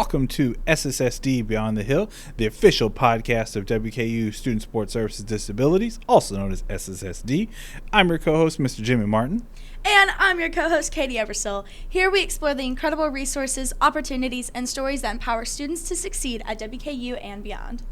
Welcome to SSS-D Beyond the Hill, the official podcast of WKU Student Support Services Disabilities, also known as SSS-D. I'm your co-host, Mr. Jimmy Martin. And I'm your co-host, Katie Eversole. Here we explore the incredible resources, opportunities, and stories that empower students to succeed at WKU and beyond.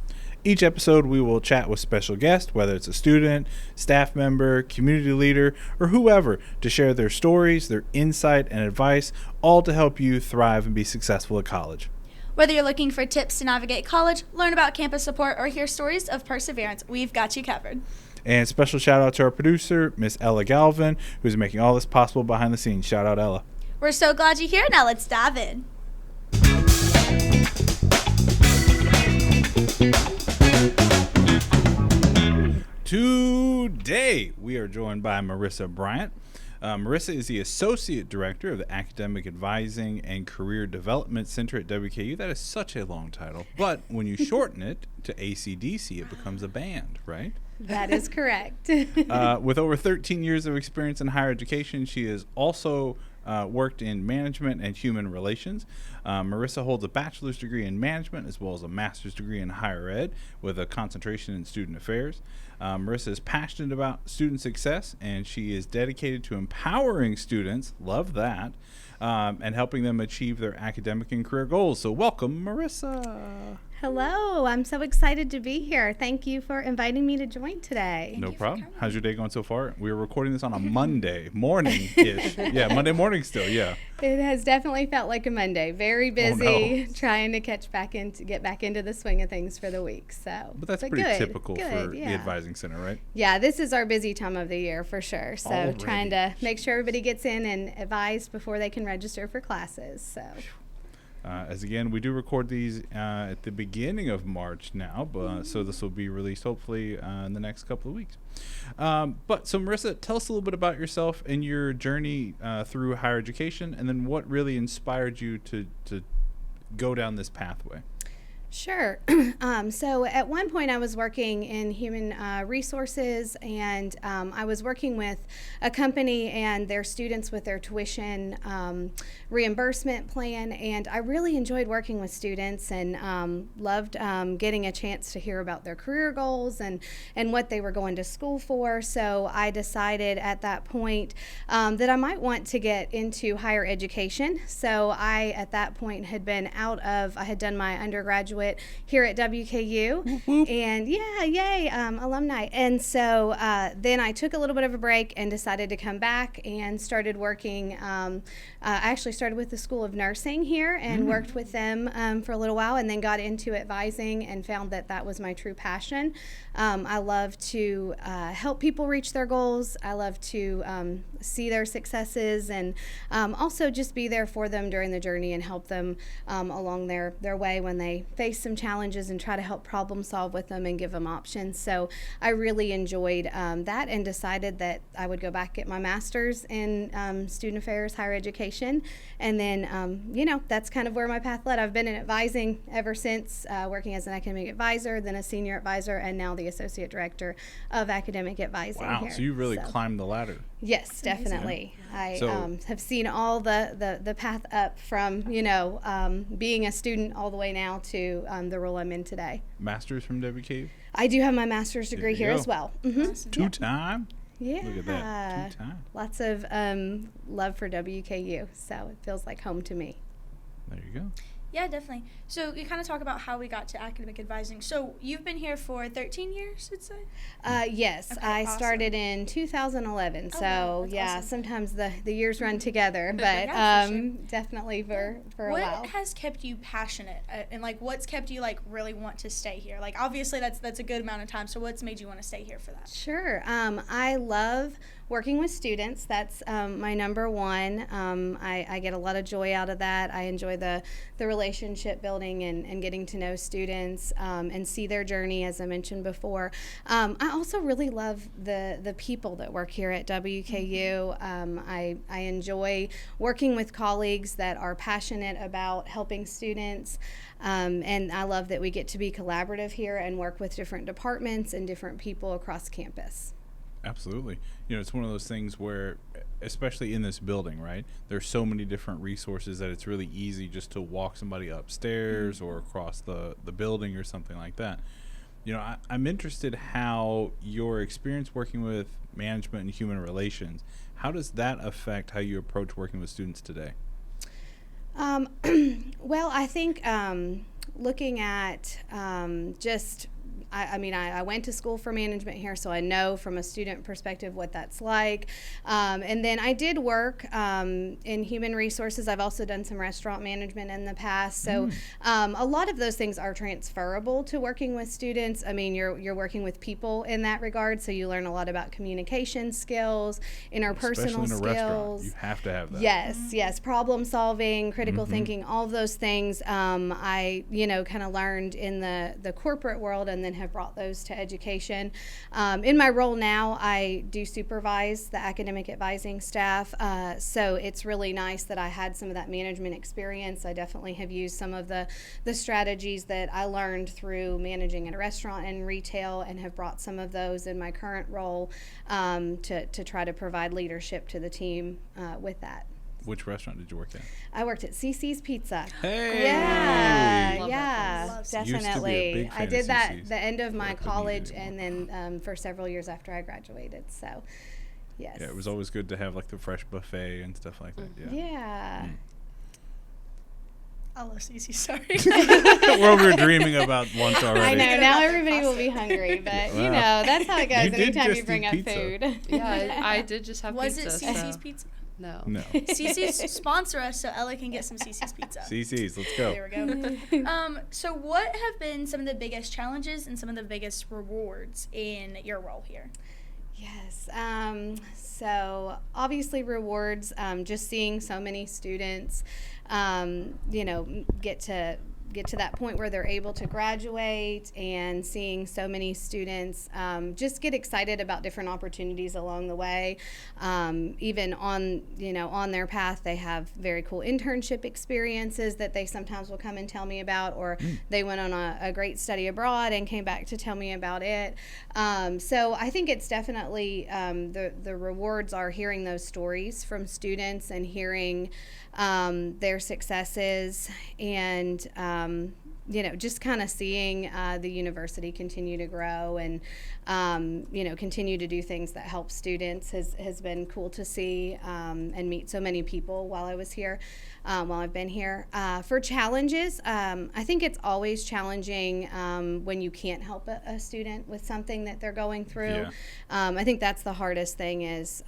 Each episode, we will chat with special guests, whether it's a student, staff member, community leader, or whoever, to share their stories, their insight, and advice, all to help you thrive and be successful at college. Whether you're looking for tips to navigate college, learn about campus support, or hear stories of perseverance, we've got you covered. And special shout out to our producer, Miss Ella Galvin, who's making all this possible behind the scenes. Shout out, Ella. We're so glad you're here. Now let's dive in. Today, we are joined by Marrissa Bryant. Marrissa is the Associate Director of the Academic Advising and Career Development Center at WKU. That is such a long title, but when you shorten it to ACDC, it becomes a band, right? That is correct. With over 13 years of experience in higher education, she has also worked in management and human relations. Marrissa holds a bachelor's degree in management as well as a master's degree in higher ed with a concentration in student affairs. Marrissa is passionate about student success, and she is dedicated to empowering students, love that, and helping them achieve their academic and career goals. So welcome, Marrissa. Hello, I'm so excited to be here. Thank you for inviting me to join today. No problem. How's your day going so far? We were recording this on a Monday morning-ish. Yeah, Monday morning still, yeah. It has definitely felt like a Monday. Very busy, trying to get back into the swing of things for the week. But that's pretty good, typical for yeah. the advising center, right? Yeah, this is our busy time of the year for sure. So Already. Trying to make sure everybody gets in and advised before they can register for classes. So. As again, we do record these at the beginning of March now, but so this will be released hopefully in the next couple of weeks. So Marrissa, tell us a little bit about yourself and your journey through higher education, and then what really inspired you to go down this pathway. Sure. So at one point I was working in human resources, and I was working with a company and their students with their tuition reimbursement plan, and I really enjoyed working with students and loved getting a chance to hear about their career goals and what they were going to school for. So I decided at that point that I might want to get into higher education. So I, at that point, I had done my undergraduate here at WKU, and yay, alumni. And so then I took a little bit of a break and decided to come back and started working. I actually started with the School of Nursing here and worked with them for a little while, and then got into advising and found that was my true passion. I love to help people reach their goals. I love to see their successes, and also just be there for them during the journey and help them along their way when they face some challenges, and try to help problem solve with them and give them options. So I really enjoyed that, and decided that I would go back, get my master's in student affairs, higher education, and then that's kind of where my path led. I've been in advising ever since, working as an academic advisor, then a senior advisor, and now the associate director of academic advising. Wow, here. so you really climbed the ladder. Yes, definitely. I So- have seen all the path up from being a student all the way now to the role I'm in today. Master's from WKU? I do have my master's degree There you here go. as well. Awesome. Two-time? Yeah. Look at that. Two-time. Lots of love for WKU, so it feels like home to me. There you go. Yeah, definitely. So you kind of talk about how we got to academic advising. So you've been here for 13 years, I'd say? Yes, Okay, I awesome. started in 2011. Oh, So wow, that's yeah, awesome. sometimes the years run together, but Yeah, for sure. definitely for a What while. has kept you passionate, and what's kept you really want to stay here? Obviously that's a good amount of time. So what's made you want to stay here for that? Sure. I love working with students. That's my number one. I get a lot of joy out of that. I enjoy the relationship building and getting to know students and see their journey, as I mentioned before. I also really love the people that work here at WKU. I enjoy working with colleagues that are passionate about helping students, and I love that we get to be collaborative here and work with different departments and different people across campus. Absolutely. It's one of those things where, especially in this building, right, there's so many different resources that it's really easy just to walk somebody upstairs or across the building or something like that. I'm interested how your experience working with management and human relations, how does that affect how you approach working with students today? Well, I think looking at just I went to school for management here, so I know from a student perspective what that's like. And then I did work in human resources. I've also done some restaurant management in the past. So a lot of those things are transferable to working with students. I mean, you're working with people in that regard, so you learn a lot about communication skills, interpersonal Especially in a skills. restaurant, you have to have that. Yes, problem solving, critical thinking, all of those things I kind of learned in the corporate world, and then have brought those to education. In my role now, I do supervise the academic advising staff, so it's really nice that I had some of that management experience. I definitely have used some of the strategies that I learned through managing at a restaurant and retail, and have brought some of those in my current role to try to provide leadership to the team with that. Which restaurant did you work at? I worked at CC's Pizza. Hey! Yeah, definitely. I did that CC's. the end of my Worked college, immediately. and then for several years after I graduated. So, yes. Yeah, it was always good to have like the fresh buffet and stuff like that. Yeah. I love Cece, sorry. We're over dreaming about lunch already. I know. Now everybody will be hungry, but Well, that's how it goes you did anytime you just bring eat up pizza. food. Yeah, I did just have Was pizza. it Cece's so. Pizza? No. No. Cece's sponsor us so Ella can get some Cece's Pizza. CC's, let's go. There we go. So what have been some of the biggest challenges and some of the biggest rewards in your role here? Yes. So obviously rewards, just seeing so many students, get to that point where they're able to graduate, and seeing so many students just get excited about different opportunities along the way. Even on their path, they have very cool internship experiences that they sometimes will come and tell me about, or they went on a great study abroad and came back to tell me about it. So I think it's definitely the rewards are hearing those stories from students and hearing their successes, and just kind of seeing the university continue to grow, and continue to do things that help students has been cool to see, and meet so many people while I was here, while I've been here. For challenges, I think it's always challenging when you can't help a student with something that they're going through. Yeah. I think that's the hardest thing is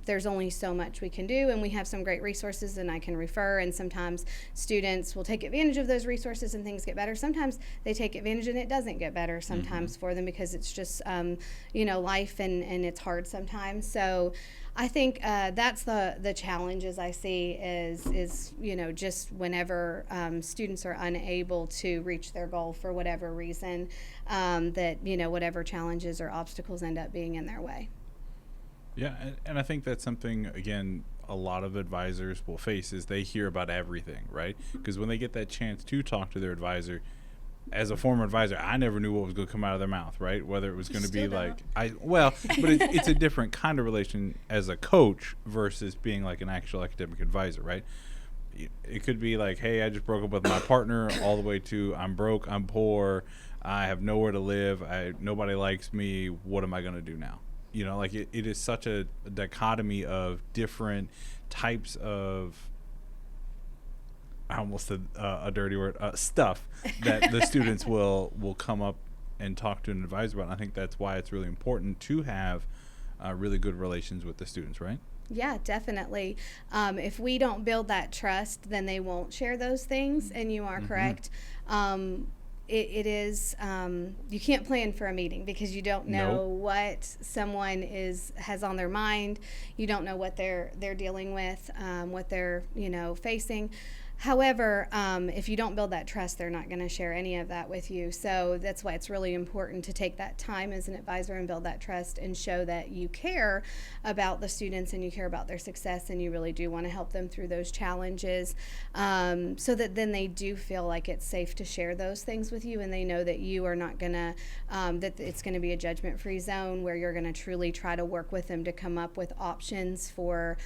there's only so much we can do, and we have some great resources and I can refer, and sometimes students will take advantage of those resources and things get better. Sometimes they take advantage and it doesn't get better sometimes for them, because it's just life and it's hard sometimes. So I think that's the challenges I see is just whenever students are unable to reach their goal for whatever reason, that whatever challenges or obstacles end up being in their way. Yeah, and I think that's something, again, a lot of advisors will face is they hear about everything, right? Because when they get that chance to talk to their advisor, as a former advisor, I never knew what was going to come out of their mouth, right? Whether it was going to be like, but it's a different kind of relation as a coach versus being like an actual academic advisor, right? It could be like, hey, I just broke up with my partner, all the way to I'm broke, I'm poor, I have nowhere to live, nobody likes me, what am I going to do now? It is such a dichotomy of different types of, I almost said a dirty word, stuff that the students will come up and talk to an advisor about. And I think that's why it's really important to have really good relations with the students, right? Yeah, definitely. If we don't build that trust, then they won't share those things, and you are correct. It is, you can't plan for a meeting because you don't know what someone has on their mind. You don't know what they're dealing with, what they're facing. However, if you don't build that trust, they're not going to share any of that with you. So that's why it's really important to take that time as an advisor and build that trust and show that you care about the students and you care about their success and you really do want to help them through those challenges, so that then they do feel like it's safe to share those things with you, and they know that you are not going to, that it's going to be a judgment-free zone where you're going to truly try to work with them to come up with options for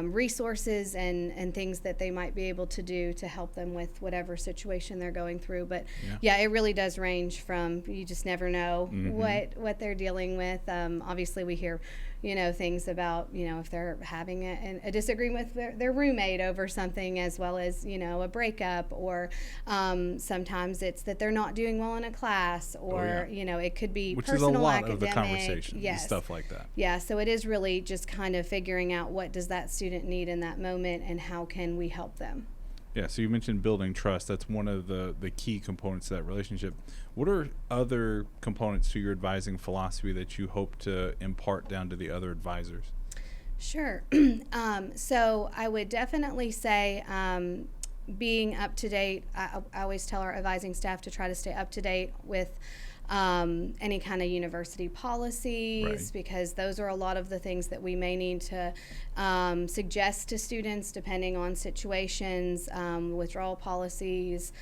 resources and things that they might be able to do to help them with whatever situation they're going through. But yeah, it really does range from, you just never know what they're dealing with. Obviously we hear, things about, if they're having a disagreement with their roommate over something, as well as, a breakup, or sometimes it's that they're not doing well in a class, or, it could be which personal, is a lot academic, of the conversation and stuff like that. Yeah, so it is really just kind of figuring out what does that student need in that moment and how can we help them. Yeah, so you mentioned building trust. That's one of the key components to that relationship. What are other components to your advising philosophy that you hope to impart down to the other advisors? Sure. So I would definitely say being up to date. I always tell our advising staff to try to stay up to date with any kind of university policies, because those are a lot of the things that we may need to suggest to students depending on situations, withdrawal policies,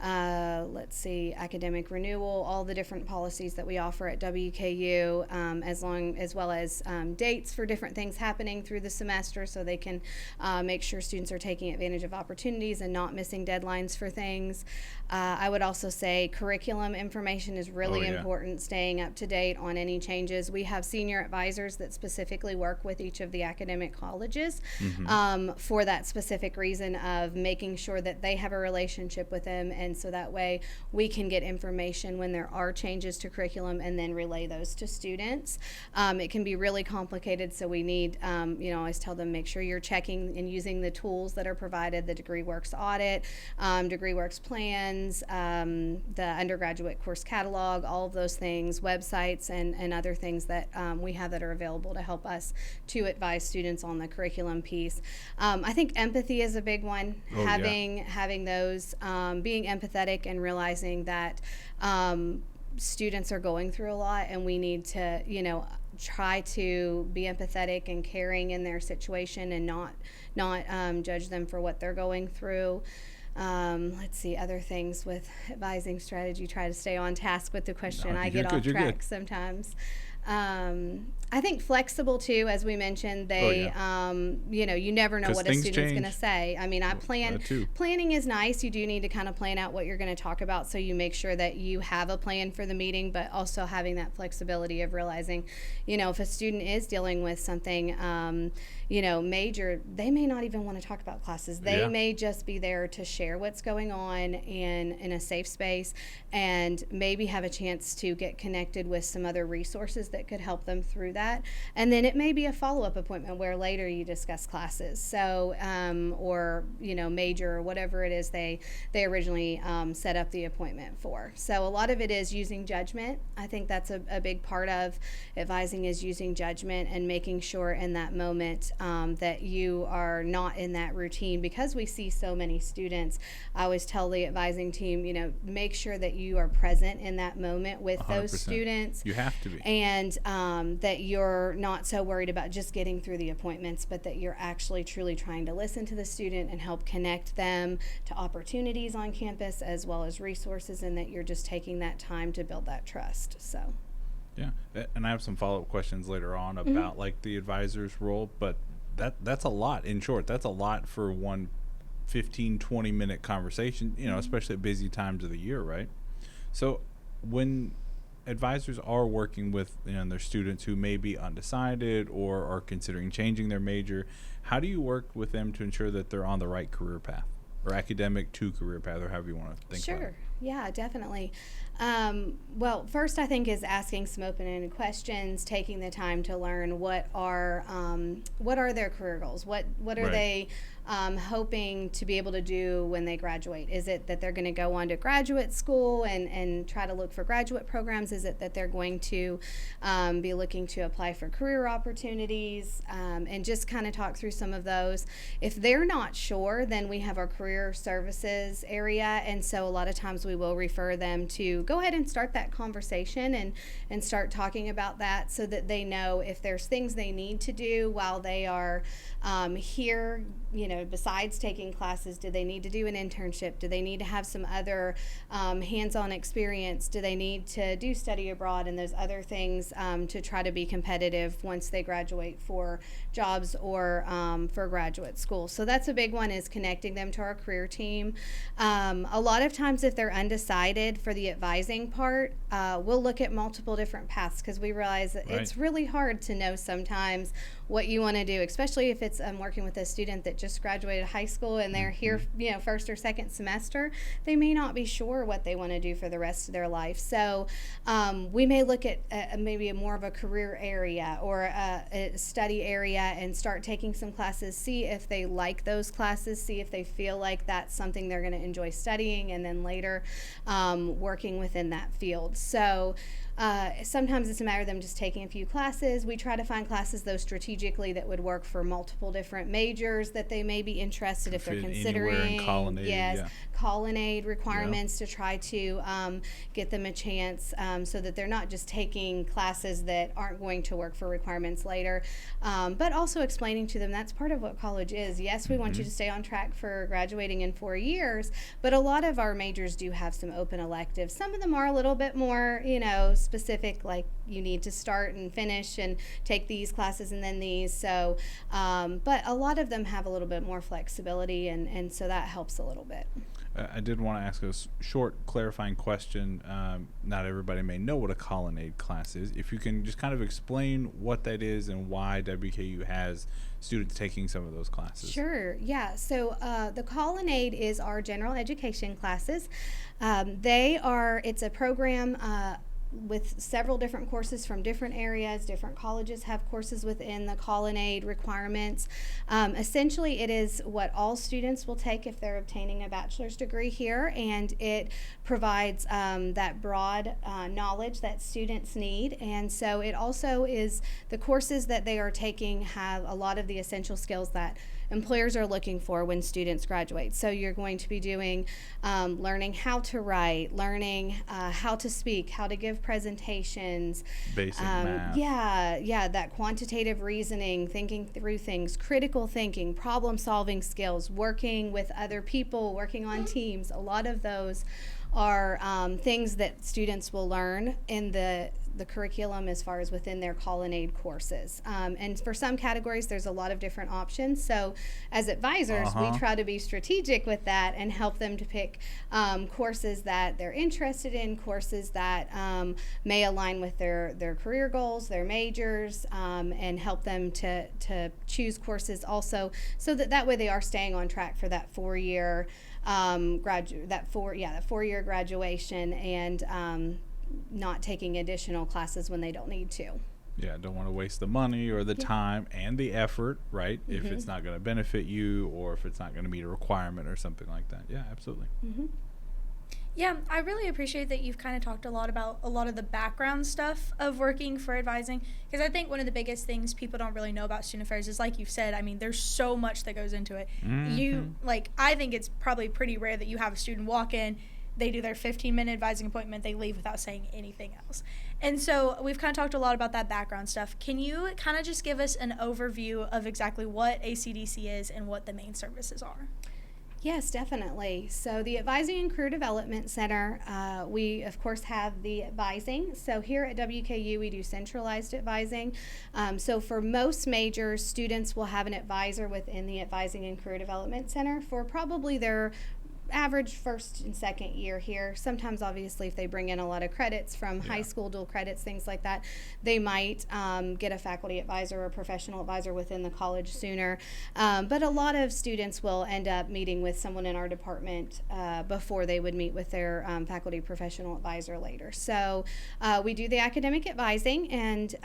academic renewal, all the different policies that we offer at WKU, as well as dates for different things happening through the semester, so they can make sure students are taking advantage of opportunities and not missing deadlines for things. I would also say curriculum information is really important, staying up to date on any changes. We have senior advisors that specifically work with each of the academic colleges for that specific reason of making sure that they have a relationship with them, and so that way we can get information when there are changes to curriculum and then relay those to students. It can be really complicated, so we need, I always tell them, make sure you're checking and using the tools that are provided, the DegreeWorks audit, DegreeWorks plans, the undergraduate course catalog, all of those things, websites and other things that we have that are available to help us to advise students on the curriculum piece. I think empathy is a big one. Having those, being empathetic and realizing that students are going through a lot, and we need to, try to be empathetic and caring in their situation and not judge them for what they're going through. Other things with advising strategy, try to stay on task with the question. I get off track sometimes. I think flexible too, as we mentioned, you never know what a student's going to say. I mean, planning is nice. You do need to kind of plan out what you're going to talk about, so you make sure that you have a plan for the meeting, but also having that flexibility of realizing, if a student is dealing with something, major, they may not even want to talk about classes. They may just be there to share what's going on in a safe space, and maybe have a chance to get connected with some other resources that could help them through that. And then it may be a follow-up appointment where later you discuss classes, so or major, or whatever it is they originally set up the appointment for. So a lot of it is using judgment. I think that's a big part of advising, is using judgment and making sure in that moment that you are not in that routine, because we see so many students. I always tell the advising team, make sure that you are present in that moment with 100%. Those students. You have to be. And that you're not so worried about just getting through the appointments, but that you're actually truly trying to listen to the student and help connect them to opportunities on campus as well as resources, and that you're just taking that time to build that trust. So. Yeah, and I have some follow-up questions later on about like the advisor's role, but that's a lot. In short, that's a lot for one 15-20 minute conversation, especially at busy times of the year, right? So when advisors are working with their students who may be undecided or are considering changing their major, how do you work with them to ensure that they're on the right career path, or academic to career path, or however you want to think about it? Sure. Yeah, definitely. Well, first I think is asking some open-ended questions, taking the time to learn what are their career goals, what are Right. they hoping to be able to do when they graduate. Is it that they're going to go on to graduate school and try to look for graduate programs? Is it that they're going to be looking to apply for career opportunities, and just kind of talk through some of those. If they're not sure, then we have our career services area, and so a lot of times we will refer them to go ahead and start that conversation and start talking about that so that they know if there's things they need to do while they are here, besides taking classes. Do they need to do an internship? Do they need to have some other hands-on experience? Do they need to do study abroad and those other things to try to be competitive once they graduate for jobs or for graduate school? So that's a big one, is connecting them to our career team. A lot of times if they're undecided for the advising part, we'll look at multiple different paths, because we realize that it's really hard to know sometimes what you want to do, especially if it's working with a student that just graduated high school and they're here, first or second semester. They may not be sure what they want to do for the rest of their life. So we may look at maybe more of a career area or a study area and start taking some classes, see if they like those classes, see if they feel like that's something they're going to enjoy studying, and then later working within that field. So sometimes it's a matter of them just taking a few classes. We try to find classes, though, strategically that would work for multiple different majors that they may be interested if they're considering. Colonnade requirements to try to get them a chance so that they're not just taking classes that aren't going to work for requirements later, but also explaining to them that's part of what college is. Yes, we want you to stay on track for graduating in 4 years, but a lot of our majors do have some open electives. Some of them are a little bit more, specific, like you need to start and finish and take these classes and then these. So, but a lot of them have a little bit more flexibility, and so that helps a little bit. I did want to ask a short clarifying question. Not everybody may know what a colonnade class is. If you can just kind of explain what that is and why WKU has students taking some of those classes. Sure, yeah. So the colonnade is our general education classes. It's a program with several different courses from different areas. Different colleges have courses within the colonnade requirements. Essentially, it is what all students will take if they're obtaining a bachelor's degree here, and it provides that broad knowledge that students need. And so it also is, the courses that they are taking have a lot of the essential skills that employers are looking for when students graduate. So you're going to be doing learning how to write, learning how to speak, how to give presentations, basic math. That quantitative reasoning, thinking through things, critical thinking, problem solving skills, working with other people, working on teams. A lot of those are things that students will learn in the curriculum as far as within their colonnade courses. And for some categories, there's a lot of different options. So as advisors, we try to be strategic with that and help them to pick courses that they're interested in, courses that may align with their career goals, their majors, and help them to choose courses also so that way they are staying on track for that 4-year four-year graduation and not taking additional classes when they don't need to. Yeah, don't want to waste the money or the time and the effort, right? If it's not going to benefit you or if it's not going to meet a requirement or something like that. Yeah, absolutely. Yeah, I really appreciate that you've kind of talked a lot about a lot of the background stuff of working for advising, because I think one of the biggest things people don't really know about student affairs is, like you've said, I mean, there's so much that goes into it. I think it's probably pretty rare that you have a student walk in, they do their 15-minute advising appointment, they leave without saying anything else. And so we've kind of talked a lot about that background stuff. Can you kind of just give us an overview of exactly what ACDC is and what the main services are? Yes, definitely. So the Advising and Career Development Center, we of course have the advising. So here at WKU we do centralized advising. So for most majors, students will have an advisor within the Advising and Career Development Center for probably their average first and second year here. Sometimes, obviously, if they bring in a lot of credits from high school, dual credits, things like that, they might get a faculty advisor or professional advisor within the college sooner. But a lot of students will end up meeting with someone in our department before they would meet with their faculty professional advisor later. So we do the academic advising, and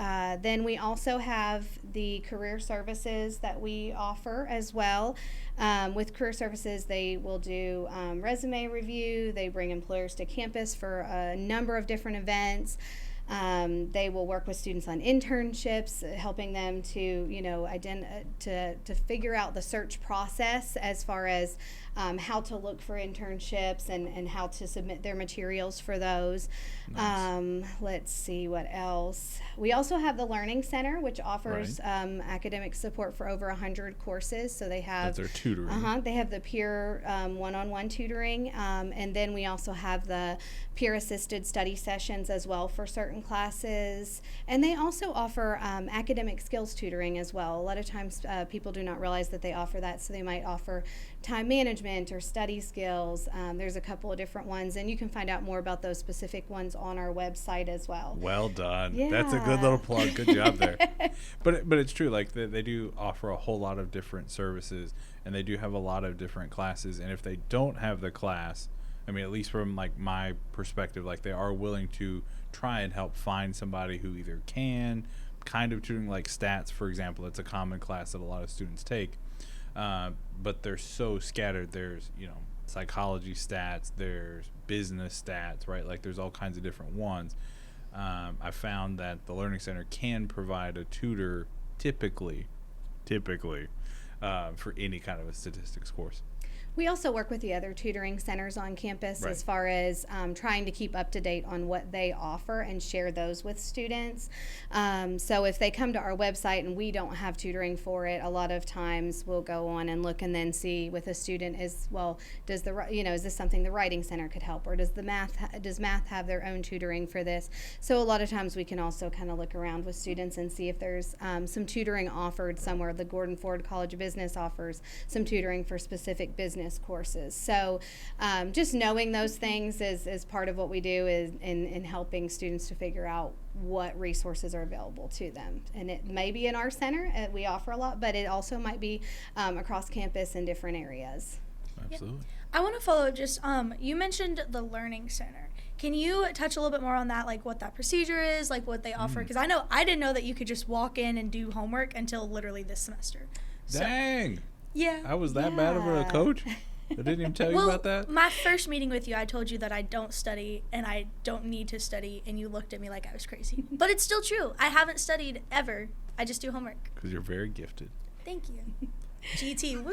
then we also have the career services that we offer as well. With career services, they will do resume review. They bring employers to campus for a number of different events. They will work with students on internships, helping them to, you know, to figure out the search process as far as how to look for internships and how to submit their materials for those. Nice. Let's see what else. We also have the Learning Center, which offers academic support for over 100 courses. So they have That's their tutoring. They have the peer one-on-one tutoring, and then we also have the peer-assisted study sessions as well for certain classes. And they also offer academic skills tutoring as well. A lot of times people do not realize that they offer that, so they might offer time management or study skills. There's a couple of different ones, and you can find out more about those specific ones on our website as well. Well done. Yeah. That's a good little plug. Good job there. But it's true. Like they do offer a whole lot of different services, and they do have a lot of different classes. And if they don't have the class, I mean, at least from like my perspective, like they are willing to try and help find somebody who either can kind of tutoring, like stats, for example. It's a common class that a lot of students take. But they're so scattered. There's, you know, psychology stats, there's business stats, right? Like there's all kinds of different ones. I found that the Learning Center can provide a tutor typically for any kind of a statistics course. We also work with the other tutoring centers on campus as far as trying to keep up to date on what they offer and share those with students. So if they come to our website and we don't have tutoring for it, a lot of times we'll go on and look and then see with a student is, well, is this something the Writing Center could help, or does math have their own tutoring for this? So a lot of times we can also kind of look around with students and see if there's some tutoring offered somewhere. The Gordon Ford College of Business offers some tutoring for specific business courses. So just knowing those things is part of what we do is in helping students to figure out what resources are available to them. And it may be in our center, we offer a lot, but it also might be across campus in different areas. Absolutely. I want to follow just, you mentioned the Learning Center. Can you touch a little bit more on that, like what that procedure is, like what they offer? Because I didn't know that you could just walk in and do homework until literally this semester. Dang. Yeah. I was that bad of a coach? I didn't even tell you about that? My first meeting with you, I told you that I don't study and I don't need to study, and you looked at me like I was crazy. But it's still true. I haven't studied ever. I just do homework. Because you're very gifted. Thank you. GT, woo!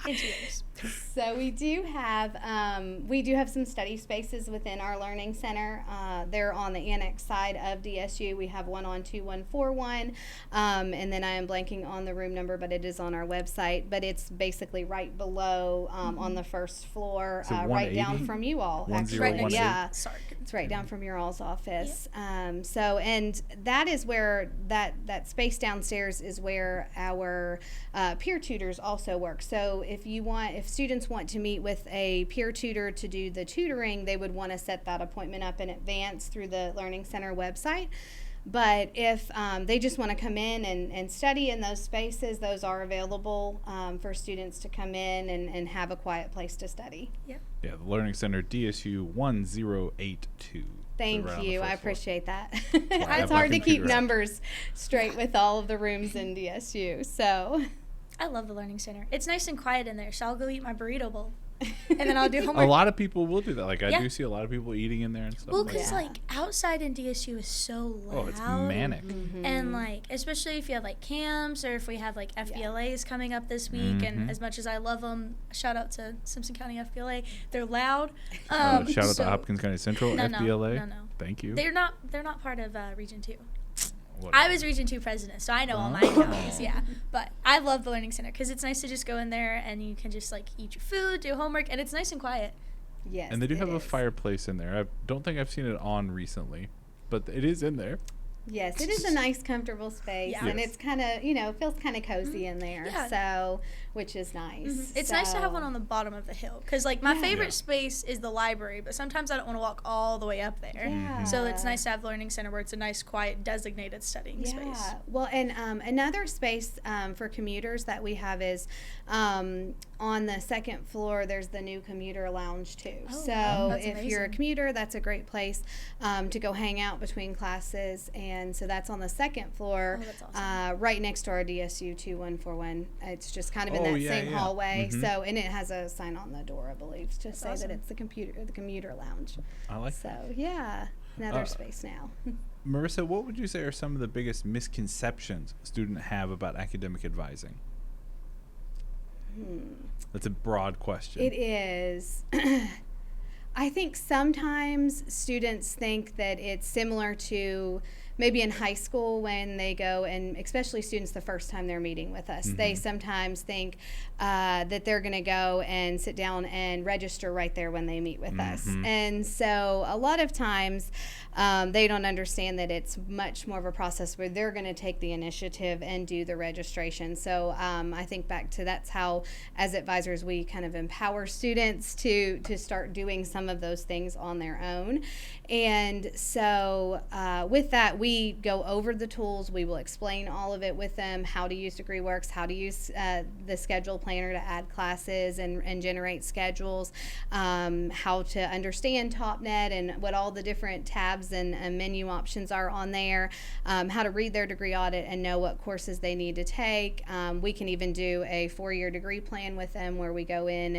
Into yours. So we do have some study spaces within our Learning Center. They're on the annex side of DSU. We have one on 2141, and then I am blanking on the room number, but it is on our website. But it's basically right below on the first floor, right down from you all. Actually, yeah, it's right down from your all's office. Yep. So, and that is where that space downstairs is where our peer tutors also work. So if students want to meet with a peer tutor to do the tutoring, they would want to set that appointment up in advance through the Learning Center website. But if they just want to come in and study in those spaces, those are available for students to come in and have a quiet place to study. Yeah. Yeah, the Learning Center, DSU 1082. Thank you. I appreciate that. I It's have my hard to keep computer up. numbers straight with all of the rooms in DSU. So I love the Learning Center. It's nice and quiet in there, so I'll go eat my burrito bowl. And then I'll do homework. A lot of people will do that. Like, I Yeah. do see a lot of people eating in there and stuff. Well, like because, that. like, outside in DSU is so loud. Oh, it's manic. And, like, especially if you have, like, camps or if we have, like, FBLAs coming up this week. And as much as I love them, shout out to Simpson County FBLA. They're loud. Shout out to Hopkins County Central, FBLA. No. Thank you. They're not part of Region 2. Whatever. I was Region 2 president, so I know all my counties, yeah. But I love the Learning Center because it's nice to just go in there and you can just, like, eat your food, do homework, and it's nice and quiet. yes, And they do it have a is. fireplace in there. I don't think I've seen it on recently, but it is in there. Yes, it is a nice, comfortable space, Yeah. and Yes. it's kind of, feels kind of cozy in there, Yeah. so, which is nice. It's nice to have one on the bottom of the hill, because like my favorite space is the library, but sometimes I don't want to walk all the way up there. Yeah. So it's nice to have the learning center where it's a nice, quiet, designated studying space. Yeah. Well, and another space for commuters that we have is on the second floor. There's the new commuter lounge too. Oh, So wow. That's if you're a amazing. commuter, that's a great place to go hang out between classes. And so that's on the second floor, Oh, that's awesome. right next to our DSU 2141. It's just kind of in Oh, that yeah, same yeah. hallway. Mhm. So, and it has a sign on the door, I believe, to say awesome. that it's the commuter lounge. I like So yeah, another Uh, space now. Marissa, what would you say are some of the biggest misconceptions students have about academic advising? That's a broad question. It is. I think sometimes students think that it's similar to maybe in high school when they go, and especially students the first time they're meeting with us, they sometimes think that they're going to go and sit down and register right there when they meet with us. And so a lot of times they don't understand that it's much more of a process where they're going to take the initiative and do the registration. So I think back to that's how, as advisors, we kind of empower students to start doing some of those things on their own. And so with that, we go over the tools. We will explain all of it with them, how to use DegreeWorks, how to use the schedule planner to add classes and generate schedules, how to understand TopNet and what all the different tabs and menu options are on there, how to read their degree audit and know what courses they need to take. We can even do a 4-year degree plan with them where we go in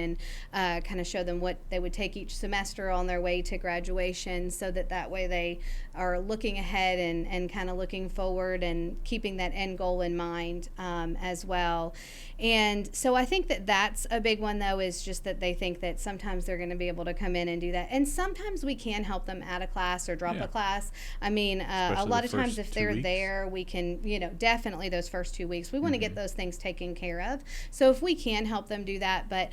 and kind of show them what they would take each semester on their way to graduation, so that way they are looking ahead and kind of looking forward and keeping that end goal in mind as well. And so I think that that's a big one, though, is just that they think that sometimes they're going to be able to come in and do that. And sometimes we can help them add a class or drop Yeah. a class. I mean, a Especially lot the of times first if 2 they're weeks. there, we can, definitely those first 2 weeks, we want to get those things taken care of. So if we can help them do that, but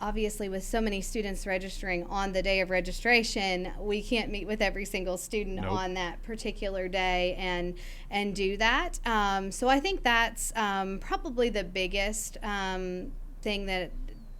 obviously with so many students registering on the day of registration, we can't meet with every single student Nope. on that particular day and do that. So I think that's probably the biggest thing that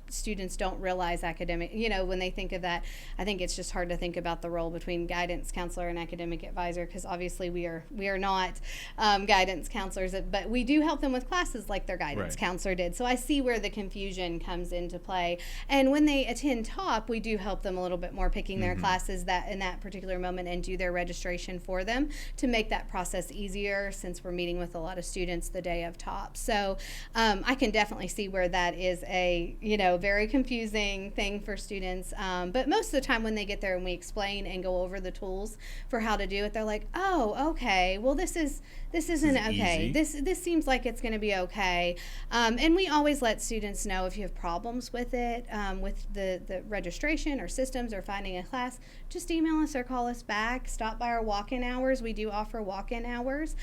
students don't realize when they think of that. I think it's just hard to think about the role between guidance counselor and academic advisor, because obviously we are not guidance counselors, but we do help them with classes like their guidance Right. counselor did. So I see where the confusion comes into play. And when they attend TOP, we do help them a little bit more picking their classes that in that particular moment and do their registration for them to make that process easier, since we're meeting with a lot of students the day of TOP. So I can definitely see where that is a very confusing thing for students. But most of the time when they get there and we explain and go over the tools for how to do it, they're like, oh, okay, well this isn't okay. easy. This seems like it's going to be okay. And we always let students know if you have problems with it, with the registration or systems or finding a class, just email us or call us back. Stop by our walk-in hours. We do offer walk-in hours.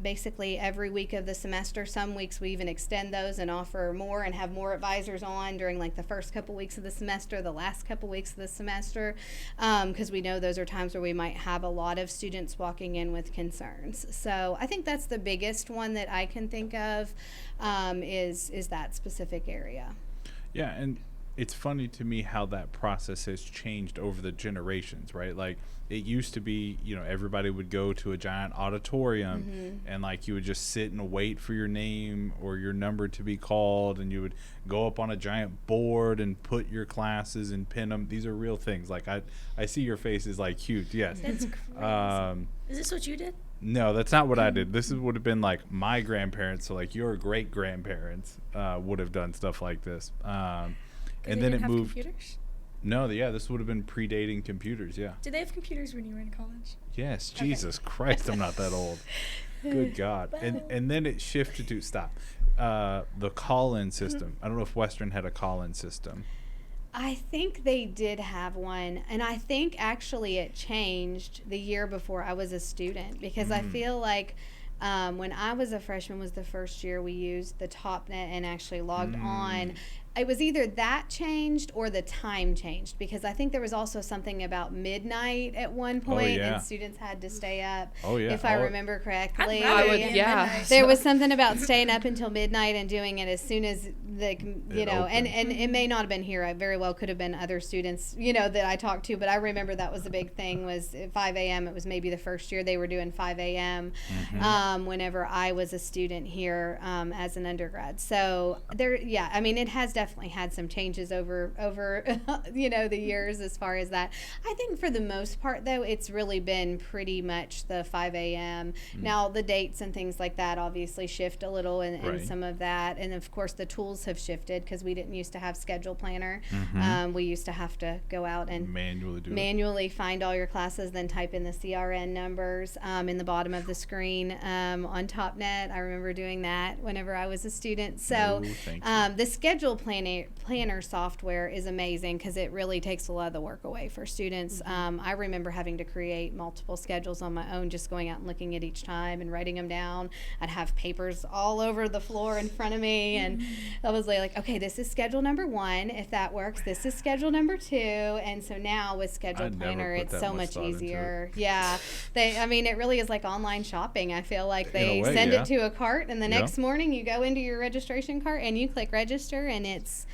Basically every week of the semester. Some weeks we even extend those and offer more and have more advisors on during like the first couple weeks of the semester, the last couple weeks of the semester, because we know those are times where we might have a lot of students walking in with concerns. So I think that's the biggest one that I can think of, is that specific area. Yeah, and it's funny to me how that process has changed over the generations, right? Like it used to be, everybody would go to a giant auditorium and like you would just sit and wait for your name or your number to be called, and you would go up on a giant board and put your classes and pin them. These are real things. Like I see your face is like huge. Yes. That's crazy. Is this what you did? No, that's not what I did. This would have been like my grandparents, so like your great grandparents would have done stuff like this. And then it moved. Computers? No, this would have been predating computers. Yeah. Did they have computers when you were in college? Yes. Okay. Jesus Christ, I'm not that old. Good God. And then it shifted to the call-in system. I don't know if Western had a call-in system. I think they did have one, and I think actually it changed the year before I was a student, because I feel like when I was a freshman was the first year we used the TopNet and actually logged on. It was either that changed or the time changed, because I think there was also something about midnight at one point, and students had to stay up. If I remember correctly. I'd rather be in midnight. There was something about staying up until midnight and doing it as soon as and it may not have been here. I very well could have been other students, that I talked to, but I remember that was the big thing was at 5 a.m. It was maybe the first year they were doing 5 a.m. Whenever I was a student here as an undergrad. So it has definitely had some changes over the years as far as that. I think for the most part, though, it's really been pretty much the 5 a.m. Now, the dates and things like that obviously shift a little and some of that. And, of course, the tools have shifted because we didn't used to have Schedule Planner. We used to have to go out and manually find all your classes, then type in the CRN numbers in the bottom of the screen on TopNet. I remember doing that whenever I was a student. So the Schedule Planner software is amazing because it really takes a lot of the work away for students. I remember having to create multiple schedules on my own, just going out and looking at each time and writing them down. I'd have papers all over the floor in front of me, and I was like, okay, this is schedule number 1. If that works, this is schedule number 2. And so now with Schedule Planner, it's so much easier. It really is like online shopping. I feel like they send it to a cart, and the next morning you go into your registration cart and you click register, and it's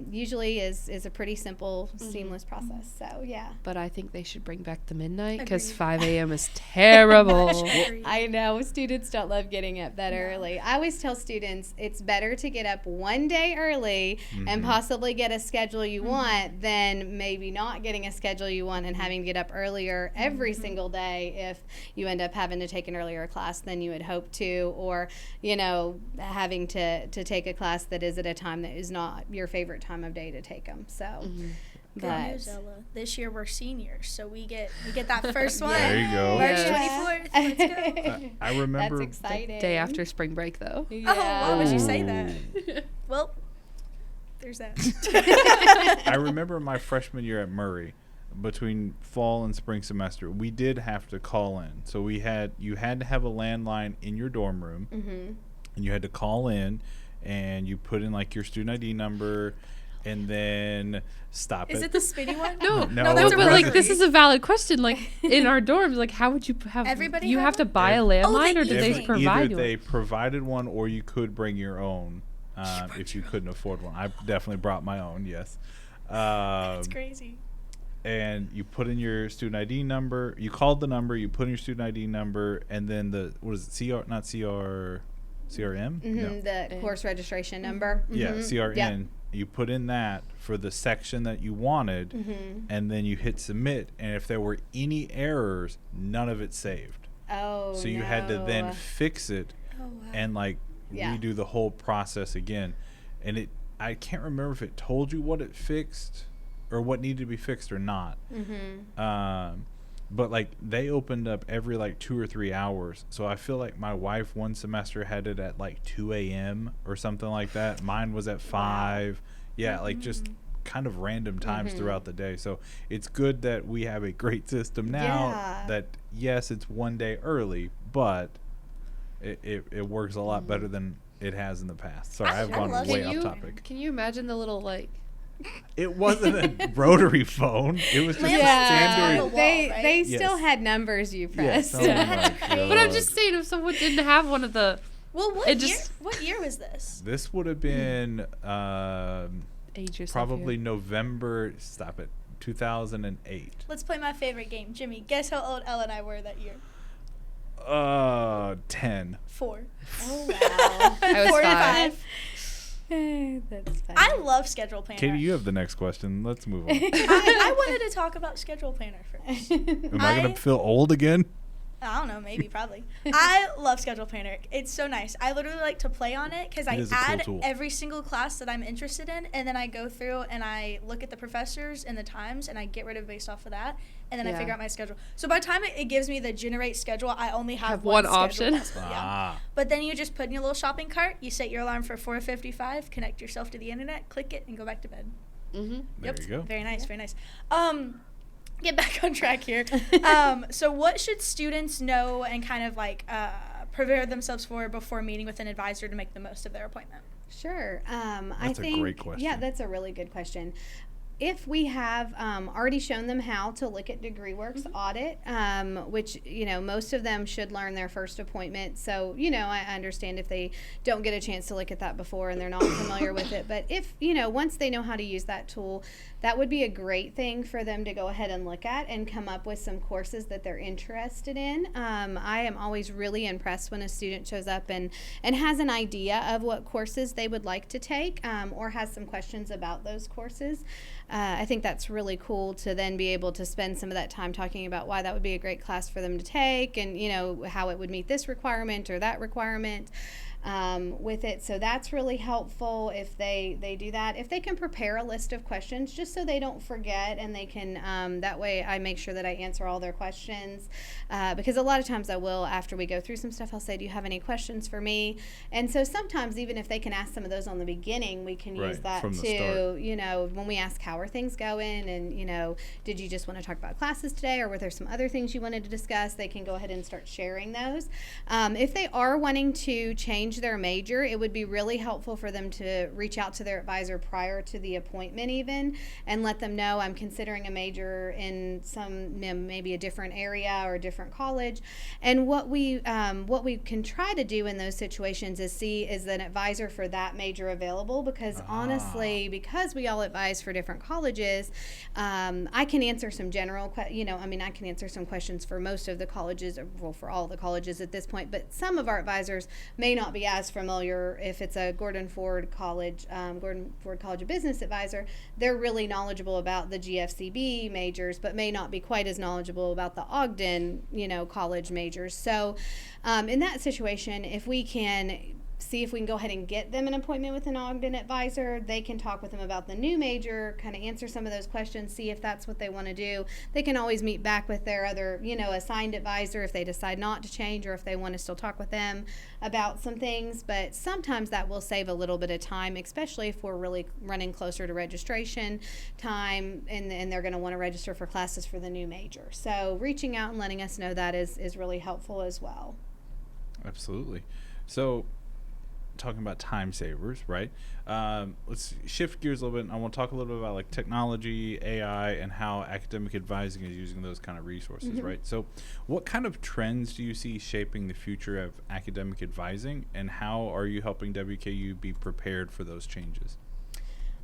usually is a pretty simple, seamless process. So but I think they should bring back the midnight because 5 a.m. is terrible. I know students don't love getting up that early. I always tell students it's better to get up one day early and possibly get a schedule you want than maybe not getting a schedule you want and having to get up earlier every single day if you end up having to take an earlier class than you had hoped to, or having to take a class that is at a time that is not your favorite time of day to take them. So Good news, Ella. This year we're seniors, so we get that first one. There you go. March 24th. Let's go. I remember that's exciting. Day after spring break, though. Why would you say that? Well, there's that. I remember my freshman year at Murray, between fall and spring semester, we did have to call in. So you had to have a landline in your dorm room, and you had to call in, and you put in like your student ID number, and then Is it the spinny one? No, that's but like this is a valid question. Like in our dorms, like how would you have everybody? You have to buy a landline, or did they provide either one? they provided one, or you could bring your own if you couldn't afford one. I definitely brought my own. Yes. That's crazy. And you put in your student ID number. You called the number. You put in your student ID number, and then CRM? No. The course registration number. Yeah, CRN. Yep. You put in that for the section that you wanted, and then you hit submit. And if there were any errors, none of it saved. So you had to then fix it and redo the whole process again. And I can't remember if it told you what it fixed or what needed to be fixed or not. But they opened up every 2 or 3 hours. So I feel like my wife one semester had it at 2 a.m. or something like that. Mine was at 5. Yeah, just kind of random times throughout the day. So it's good that we have a great system now that, yes, it's one day early, but it works a lot better than it has in the past. Sorry, I've gone way off topic. Can you imagine the little It wasn't a rotary phone. It was just a standard. They still had numbers you pressed. Yes. But I'm just saying, if someone didn't have one of the... Well, what year was this? This would have been probably here. November. Stop it. 2008. Let's play my favorite game. Jimmy, guess how old Ella and I were that year? 10. 4. Oh, wow. I was 4 to 5. 5. That's funny. I love Schedule Planner. Katie, you have the next question. Let's move on. I wanted to talk about Schedule Planner first. Am I going to feel old again? I don't know, maybe, probably. I love Schedule Planner. It's so nice. I literally like to play on it because I add every single class that I'm interested in, and then I go through and I look at the professors and the times, and I get rid of based off of that, and then I figure out my schedule. So by the time it gives me the generate schedule, I only have one option. Yeah. But then you just put in your little shopping cart, you set your alarm for 4:55, connect yourself to the internet, click it, and go back to bed. There you go. Very nice, very nice. get back on track here. So what should students know and kind of like prepare themselves for before meeting with an advisor to make the most of their appointment? Sure. That's a great question. Yeah, that's a really good question. If we have already shown them how to look at DegreeWorks audit, which, most of them should learn their first appointment. So, I understand if they don't get a chance to look at that before and they're not familiar with it. But if, once they know how to use that tool, that would be a great thing for them to go ahead and look at and come up with some courses that they're interested in. I am always really impressed when a student shows up and has an idea of what courses they would like to take, or has some questions about those courses. I think that's really cool to then be able to spend some of that time talking about why that would be a great class for them to take, and how it would meet this requirement or that requirement with it. So that's really helpful if they do that. If they can prepare a list of questions just so they don't forget, and they can, that way I make sure that I answer all their questions, because a lot of times I will, after we go through some stuff, I'll say, do you have any questions for me? And so sometimes even if they can ask some of those on the beginning, we can use that too, when we ask how are things going, and did you just want to talk about classes today, or were there some other things you wanted to discuss? They can go ahead and start sharing those. If they are wanting to change their major, it would be really helpful for them to reach out to their advisor prior to the appointment even, and let them know, I'm considering a major in some, maybe a different area or a different college. And what we can try to do in those situations is see, is an advisor for that major available, because honestly, because we all advise for different colleges, I can answer some general I can answer some questions for most of the colleges, well, for all the colleges at this point, but some of our advisors may not be as familiar. If it's a Gordon Ford College of Business advisor, they're really knowledgeable about the GFCB majors, but may not be quite as knowledgeable about the Ogden, college majors. So in that situation, if we can see if we can go ahead and get them an appointment with an Ogden advisor, they can talk with them about the new major, kind of answer some of those questions, see if that's what they want to do. They can always meet back with their other, assigned advisor if they decide not to change, or if they want to still talk with them about some things. But sometimes that will save a little bit of time, especially if we're really running closer to registration time, and they're going to want to register for classes for the new major. So reaching out and letting us know that is really helpful as well. Absolutely. So talking about time savers, right? Let's shift gears a little bit. I want to talk a little bit about like technology, AI, and how academic advising is using those kind of resources, right? So what kind of trends do you see shaping the future of academic advising, and how are you helping WKU be prepared for those changes?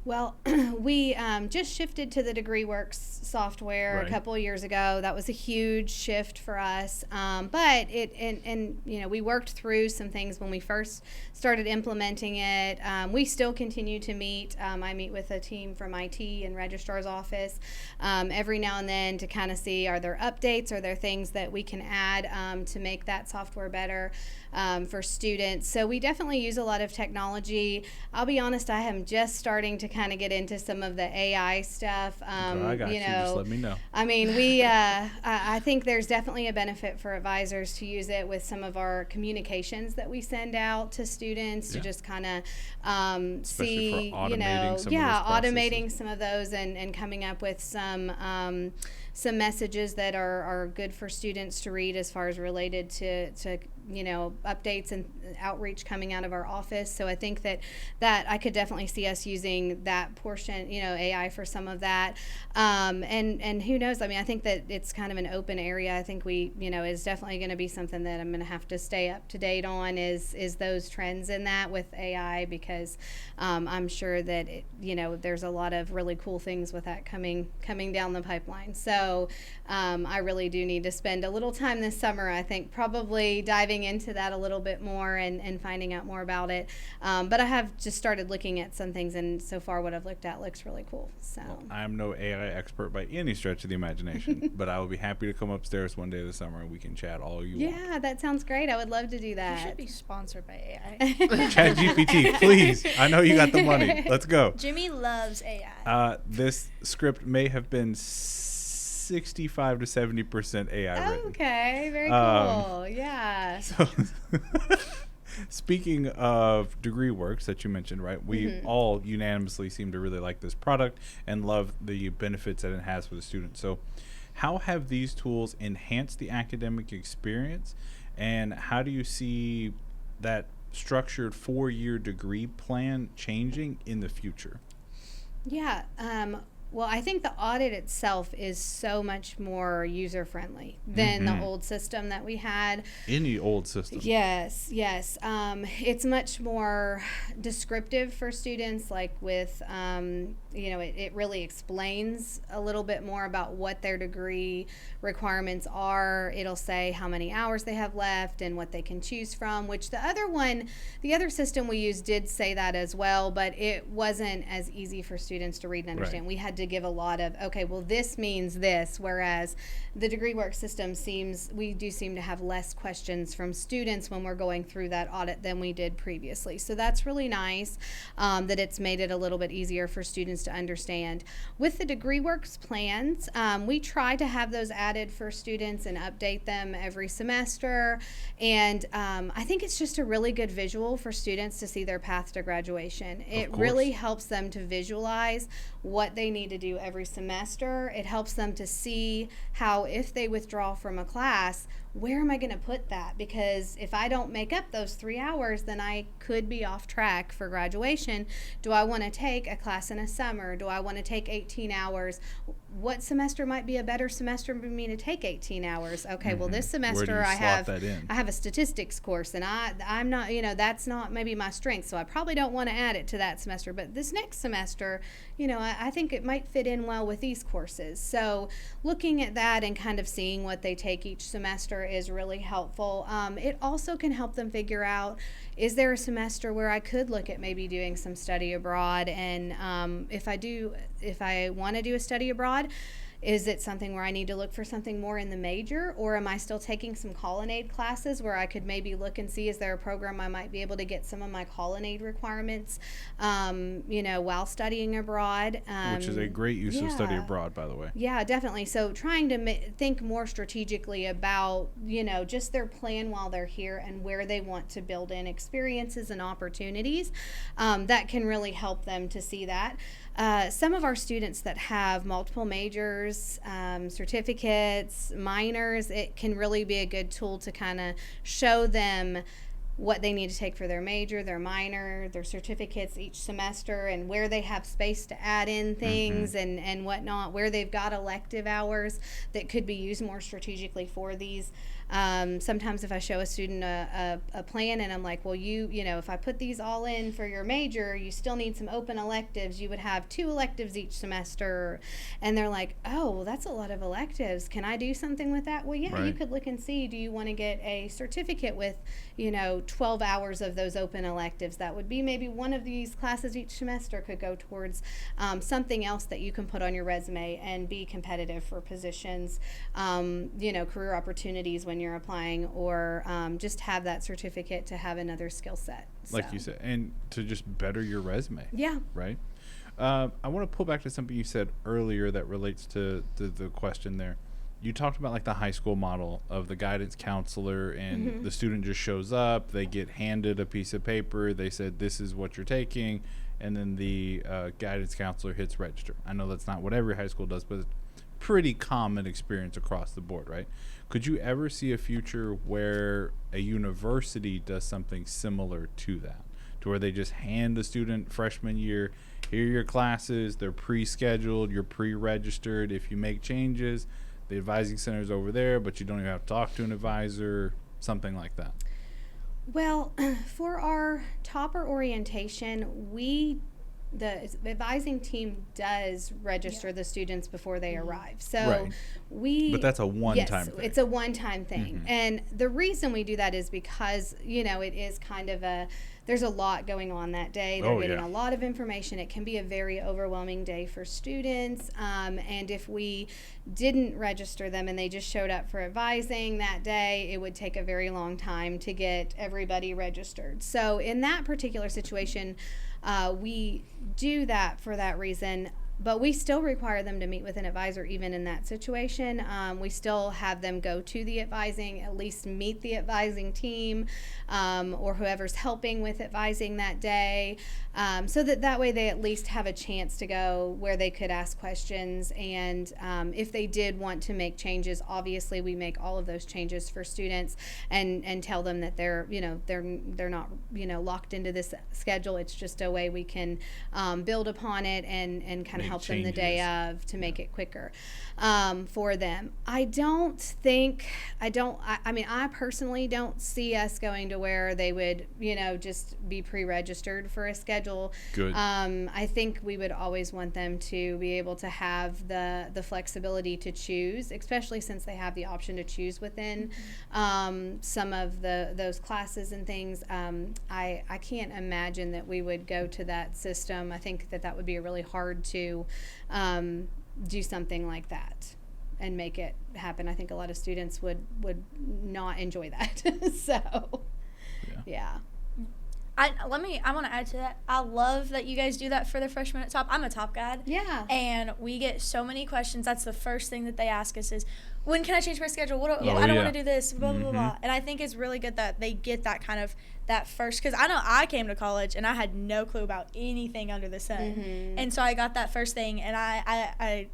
Well, we just shifted to the DegreeWorks software a couple of years ago. That was a huge shift for us. But we worked through some things when we first started implementing it. We still continue to meet. I meet with a team from IT and registrar's office every now and then to kind of see, are there updates, are there things that we can add to make that software better for students. So we definitely use a lot of technology. I'll be honest, I am just starting to kind of get into some of the AI stuff. I got you. Just let me know. I mean, I think there's definitely a benefit for advisors to use it with some of our communications that we send out to students to just kind of see, automating some of those and coming up with some messages that are good for students to read as far as related to updates and outreach coming out of our office. So I think that I could definitely see us using that portion, AI for some of that. And who knows? I mean, I think that it's kind of an open area. I think is definitely going to be something that I'm going to have to stay up to date on is those trends in that with AI, because I'm sure that there's a lot of really cool things with that coming down the pipeline. So I really do need to spend a little time this summer, I think, probably diving into that a little bit more and finding out more about it. But I have just started looking at some things, and so far what I've looked at looks really cool. So well, I'm no AI expert by any stretch of the imagination, but I will be happy to come upstairs one day this summer and we can chat all you want. Yeah, that sounds great. I would love to do that. You should be sponsored by AI. ChatGPT, please. I know you got the money. Let's go. Jimmy loves AI. This script may have been 65 to 70% AI written. Okay, very cool. Yeah. So speaking of DegreeWorks that you mentioned, right? We all unanimously seem to really like this product and love the benefits that it has for the student. So How have these tools enhanced the academic experience, and how do you see that structured 4-year degree plan changing in the future? Yeah. Well, I think the audit itself is so much more user-friendly than the old system that we had. Any old system. Yes, yes. It's much more descriptive for students, like with, it really explains a little bit more about what their degree requirements are. It'll say how many hours they have left and what they can choose from, which the other system we used did say that as well, but it wasn't as easy for students to read and understand. Right. We had to give a lot of, okay, well, this means this, whereas the degree work system we do seem to have less questions from students when we're going through that audit than we did previously. So that's really nice, that it's made it a little bit easier for students to understand. With the degree works plans, we try to have those added for students and update them every semester. And I think it's just a really good visual for students to see their path to graduation. It really helps them to visualize what they need to do every semester. It helps them to see how, if they withdraw from a class, where am I going to put that? Because if I don't make up those 3 hours, then I could be off track for graduation. Do I want to take a class in a summer? Do I want to take 18 hours? What semester might be a better semester for me to take 18 hours? Okay, well, this semester I have a statistics course, and I'm not, that's not maybe my strength, so I probably don't want to add it to that semester. But this next semester, I think it might fit in well with these courses. So looking at that and kind of seeing what they take each semester is really helpful. It also can help them figure out, is there a semester where I could look at maybe doing some study abroad? And if I want to do a study abroad, is it something where I need to look for something more in the major, or am I still taking some Colonnade classes where I could maybe look and see, is there a program I might be able to get some of my Colonnade requirements, while studying abroad? Which is a great use of study abroad, by the way. Yeah, definitely. So trying to think more strategically about, just their plan while they're here and where they want to build in experiences and opportunities, that can really help them to see that. Some of our students that have multiple majors, certificates, minors, it can really be a good tool to kind of show them what they need to take for their major, their minor, their certificates each semester, and where they have space to add in things and whatnot, where they've got elective hours that could be used more strategically for these. Sometimes if I show a student a plan and I'm like, well, if I put these all in for your major, you still need some open electives. You would have 2 electives each semester. And they're like, oh, well, that's a lot of electives. Can I do something with that? Well, yeah, You could look and see, do you want to get a certificate with, 12 hours of those open electives? That would be maybe one of these classes each semester could go towards something else that you can put on your resume and be competitive for positions, career opportunities when you're applying, or just have that certificate to have another skill set. Like you said, and to just better your resume. Yeah. Right? I want to pull back to something you said earlier that relates to the question there. You talked about like the high school model of the guidance counselor, and the student just shows up, they get handed a piece of paper, they said this is what you're taking, and then the guidance counselor hits register. I know that's not what every high school does, but it's pretty common experience across the board, right? Could you ever see a future where a university does something similar to that, to where they just hand the student freshman year, here are your classes, they're pre-scheduled, you're pre-registered, if you make changes, the advising center is over there, but you don't even have to talk to an advisor, something like that? Well, for our topper orientation, the advising team does register the students before they arrive. So but that's a one-time thing. It's a one-time thing. And the reason we do that is because, it is kind of there's a lot going on that day. They're getting a lot of information. It can be a very overwhelming day for students. And if we didn't register them and they just showed up for advising that day, it would take a very long time to get everybody registered. So in that particular situation, we do that for that reason. But we still require them to meet with an advisor even in that situation. We still have them go to the advising, at least meet the advising team or whoever's helping with advising that day, so that way they at least have a chance to go where they could ask questions. And if they did want to make changes, obviously we make all of those changes for students and tell them that they're not locked into this schedule. It's just a way we can build upon it and kind of help them the day of to make it quicker for them. I personally don't see us going to where they would just be pre-registered for a schedule. Good. I think we would always want them to be able to have the flexibility to choose, especially since they have the option to choose within some of those classes and things. I can't imagine that we would go to that system. I think that would be really hard to do something like that and make it happen. I think a lot of students would not enjoy that. So, yeah. I want to add to that. I love that you guys do that for the freshmen at Top. I'm a Top guide. Yeah. And we get so many questions. That's the first thing that they ask us is, when can I change my schedule? I don't want to do this, blah, blah, blah. And I think it's really good that they get that kind of that first, because I know I came to college and I had no clue about anything under the sun. And so I got that first thing, and I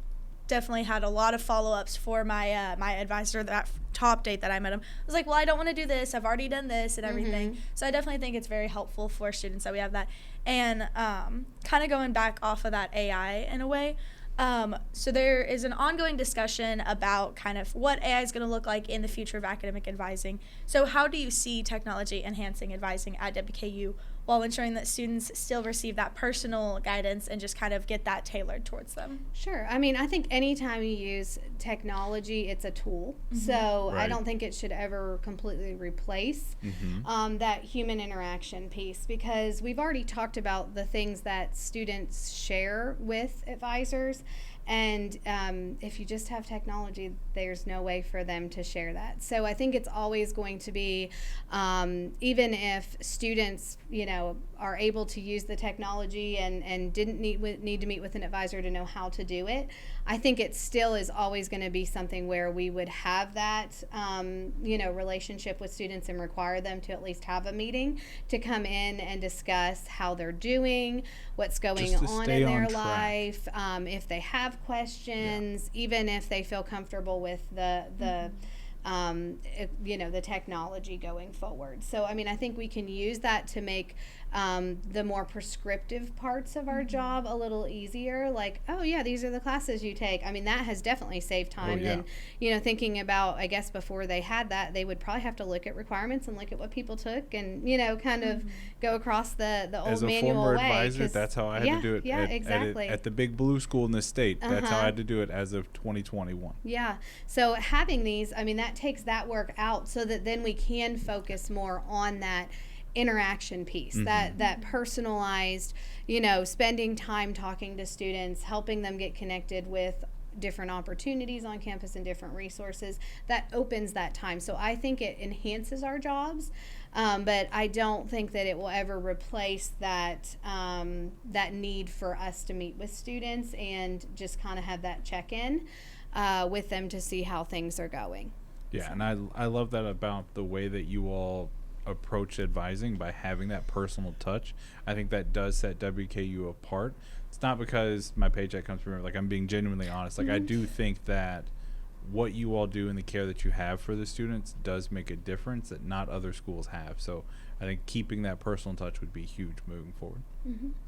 definitely had a lot of follow-ups for my my advisor that Top date that I met him. I was like, well, I don't want to do this. I've already done this and everything. So I definitely think it's very helpful for students that we have that. And kind of going back off of that AI in a way, so there is an ongoing discussion about kind of what AI is going to look like in the future of academic advising. So how do you see technology enhancing advising at WKU while ensuring that students still receive that personal guidance and just kind of get that tailored towards them? Sure. I mean, I think anytime you use technology, it's a tool. So I don't think it should ever completely replace that human interaction piece, because we've already talked about the things that students share with advisors. And if you just have technology, there's no way for them to share that. So I think it's always going to be, even if students, are able to use the technology and didn't need to meet with an advisor to know how to do it, I think it still is always going to be something where we would have that, relationship with students and require them to at least have a meeting to come in and discuss how they're doing, what's going on in their life, if they have questions, even if they feel comfortable with the technology going forward. So, I mean, I think we can use that to make the more prescriptive parts of our job a little easier. Like, oh yeah, these are the classes you take. I mean, that has definitely saved time. And, thinking about, I guess before they had that, they would probably have to look at requirements and look at what people took and, kind of go across the old manual way. As a former advisor, that's how I had to do it. Yeah, exactly. At the big blue school in the state, that's how I had to do it as of 2021. Yeah. So having these, I mean, that takes that work out so that then we can focus more on that interaction piece, that personalized, spending time talking to students, helping them get connected with different opportunities on campus and different resources. That opens that time. So I think it enhances our jobs, but I don't think that it will ever replace that that need for us to meet with students and just kind of have that check-in with them to see how things are going. Yeah, so. And I love that about the way that you all approach advising by having that personal touch. I think that does set WKU apart. It's not because my paycheck comes from, like, I'm being genuinely honest. Like, I do think that what you all do and the care that you have for the students does make a difference that not other schools have. So I think keeping that personal touch would be huge moving forward.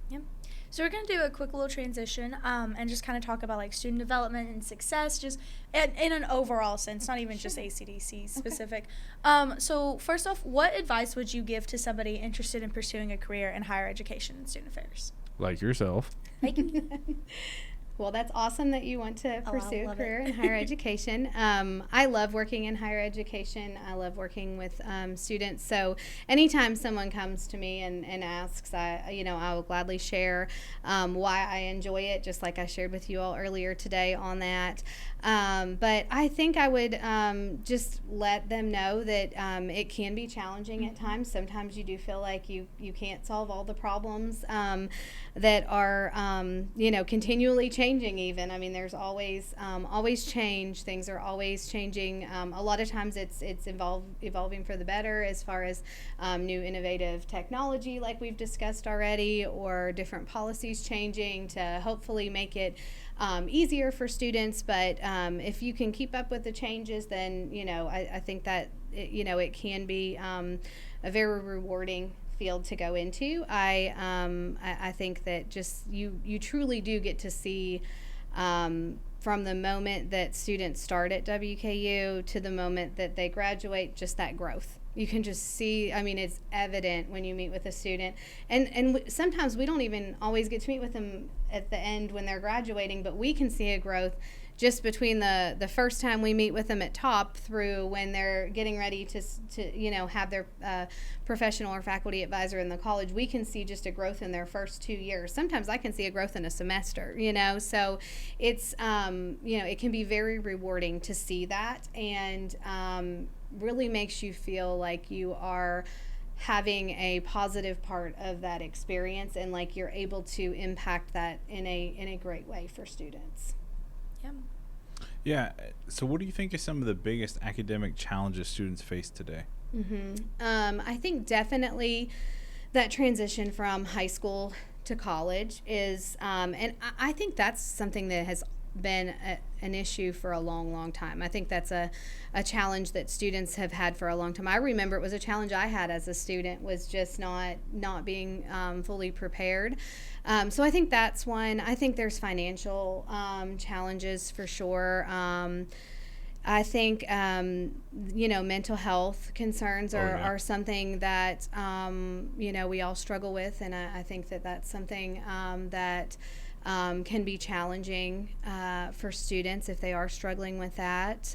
Yep. So we're going to do a quick little transition and just kind of talk about, like, student development and success, just in an overall sense, not even just ACDC specific. So first off, what advice would you give to somebody interested in pursuing a career in higher education and student affairs? Like yourself. Thank you. Well, that's awesome that you want to pursue a career in higher education. I love working in higher education. I love working with students. So anytime someone comes to me and asks, I will gladly share why I enjoy it, just like I shared with you all earlier today on that. But I think I would just let them know that it can be challenging at times. Sometimes you do feel like you can't solve all the problems that are, continually changing changing even. I mean, there's always change. Things are always changing. A lot of times it's evolving for the better as far as new innovative technology like we've discussed already, or different policies changing to hopefully make it easier for students. But if you can keep up with the changes, then, I think that, it can be a very rewarding field to go into. I think that just you truly do get to see from the moment that students start at WKU to the moment that they graduate, just that growth. You can just see, I mean, it's evident when you meet with a student. And sometimes we don't even always get to meet with them at the end when they're graduating, but we can see a growth just between the first time we meet with them at top through when they're getting ready to have their professional or faculty advisor in the college. We can see just a growth in their first 2 years. Sometimes I can see a growth in a semester, so it's it can be very rewarding to see that, and really makes you feel like you are having a positive part of that experience, and like you're able to impact that in a great way for students. Yeah. So what do you think is some of the biggest academic challenges students face today? I think definitely that transition from high school to college is, and I think that's something that has been an issue for a long time. I think that's a challenge that students have had for a long time. I remember it was a challenge I had as a student, was just not being fully prepared. So I think that's one. I think there's financial challenges for sure. I think mental health concerns are something that we all struggle with, and I think that that's something that can be challenging for students if they are struggling with that.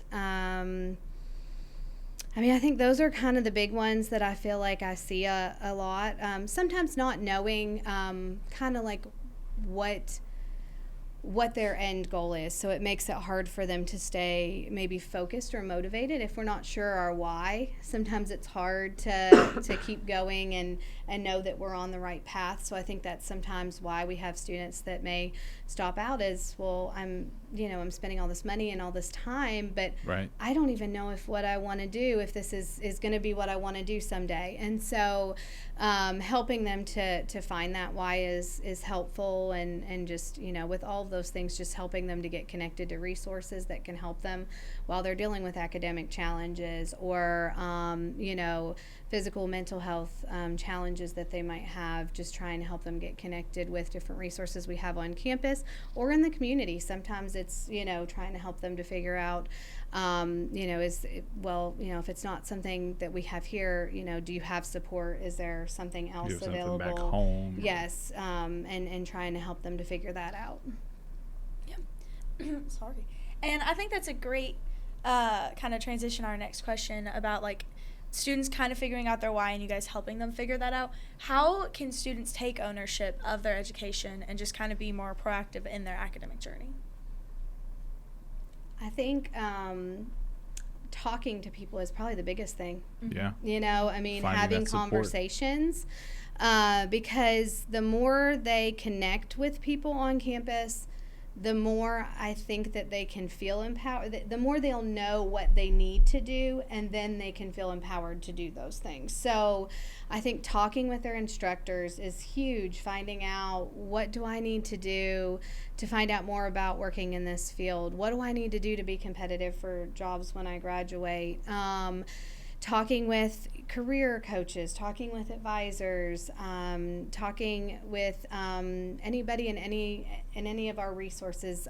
I think those are kind of the big ones that I feel like I see a lot. Sometimes not knowing kind of like what their end goal is, so it makes it hard for them to stay maybe focused or motivated if we're not sure our why. Sometimes it's hard to keep going and know that we're on the right path. So I think that's sometimes why we have students that may stop out, is, well, I'm spending all this money and all this time, but right. I don't even know if what I want to do, if this is going to be what I want to do someday. And so helping them to find that why is helpful, and just, with all of those things, just helping them to get connected to resources that can help them while they're dealing with academic challenges, or, physical, mental health challenges that they might have, just trying to help them get connected with different resources we have on campus or in the community. Sometimes it's, trying to help them to figure out, if it's not something that we have here, do you have support? Is there something else available? Back home? Yes, and trying to help them to figure that out. Yeah. Sorry. And I think that's a great kind of transition to our next question about, like, students kind of figuring out their why and you guys helping them figure that out. How can students take ownership of their education and just kind of be more proactive in their academic journey? I think talking to people is probably the biggest thing. Yeah. Having that support. Conversations, because the more they connect with people on campus, the more I think that they can feel empowered, the more they'll know what they need to do, and then they can feel empowered to do those things. So I think talking with their instructors is huge, finding out, what do I need to do to find out more about working in this field? What do I need to do to be competitive for jobs when I graduate? Talking with career coaches, talking with advisors, talking with anybody in any of our resources,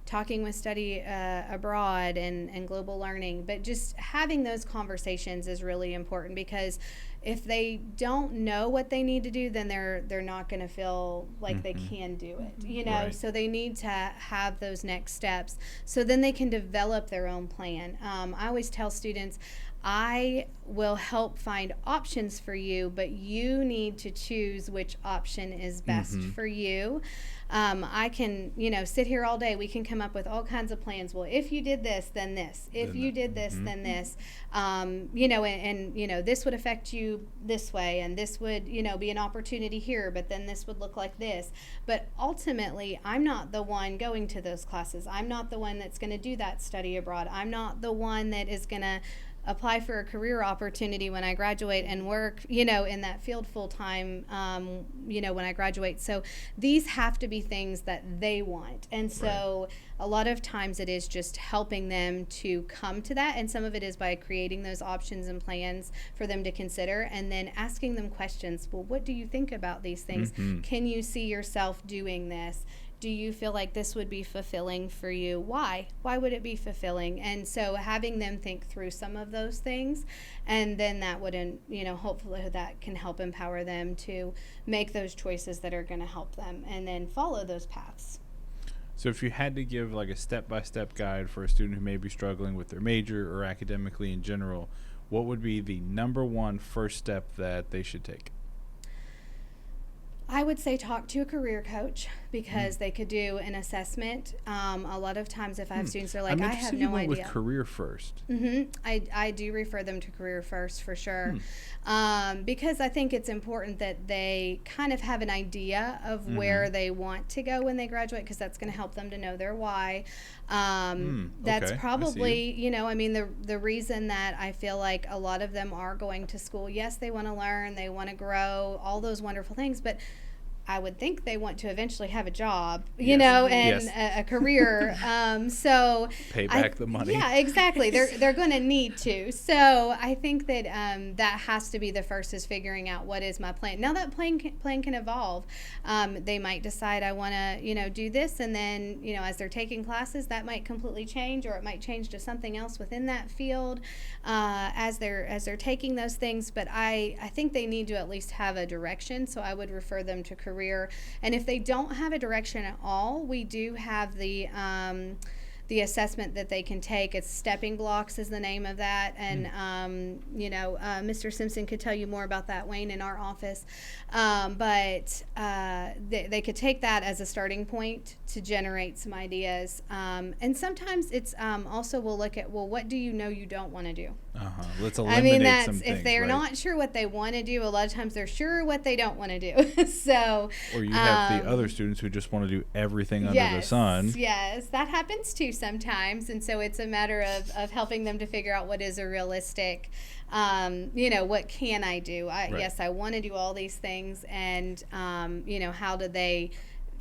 talking with study abroad and global learning. But just having those conversations is really important, because if they don't know what they need to do, then they're not going to feel like they can do it, Right. So they need to have those next steps, so then they can develop their own plan. I always tell students, I will help find options for you, but you need to choose which option is best for you. I can, sit here all day. We can come up with all kinds of plans. Well, if you did this, then this. If you did this, then this. And this would affect you this way, and this would, be an opportunity here, but then this would look like this. But ultimately, I'm not the one going to those classes. I'm not the one that's going to do that study abroad. I'm not the one that is going to apply for a career opportunity when I graduate and work, in that field full time, when I graduate. So these have to be things that they want. And so a lot of times it is just helping them to come to that. And some of it is by creating those options and plans for them to consider, and then asking them questions. Well, what do you think about these things? Can you see yourself doing this? Do you feel like this would be fulfilling for you? Why? Why would it be fulfilling? And so having them think through some of those things, and then that would, hopefully that can help empower them to make those choices that are going to help them, and then follow those paths. So if you had to give like a step-by-step guide for a student who may be struggling with their major or academically in general, what would be the number one first step that they should take? I would say talk to a career coach, because they could do an assessment. A lot of times if I have students that are like, I have no idea. With career first. I do refer them to career first for sure. Because I think it's important that they kind of have an idea of where they want to go when they graduate, because that's going to help them to know their why. That's probably, the reason that I feel like a lot of them are going to school. Yes, they want to learn, they want to grow, all those wonderful things, but I would think they want to eventually have a job, and a career. So pay back the money. Yeah, exactly. They're going to need to. So I think that that has to be the first, is figuring out what is my plan. Now that plan can evolve. They might decide I want to, do this, and then, as they're taking classes, that might completely change, or it might change to something else within that field as they're taking those things. But I think they need to at least have a direction. So I would refer them to career. And if they don't have a direction at all, we do have the assessment that they can take. It's Stepping Blocks is the name of that. And, Mr. Simpson could tell you more about that, Wayne, in our office. But they could take that as a starting point to generate some ideas. And sometimes it's also we'll look at, well, what do you know you don't want to do? Let's eliminate some things. If they're not sure what they want to do, a lot of times they're sure what they don't want to do. So, or you have the other students who just want to do everything under the sun. Yes, that happens too sometimes. And so it's a matter of helping them to figure out what is a realistic, what can I do? Yes, I want to do all these things. And, how do they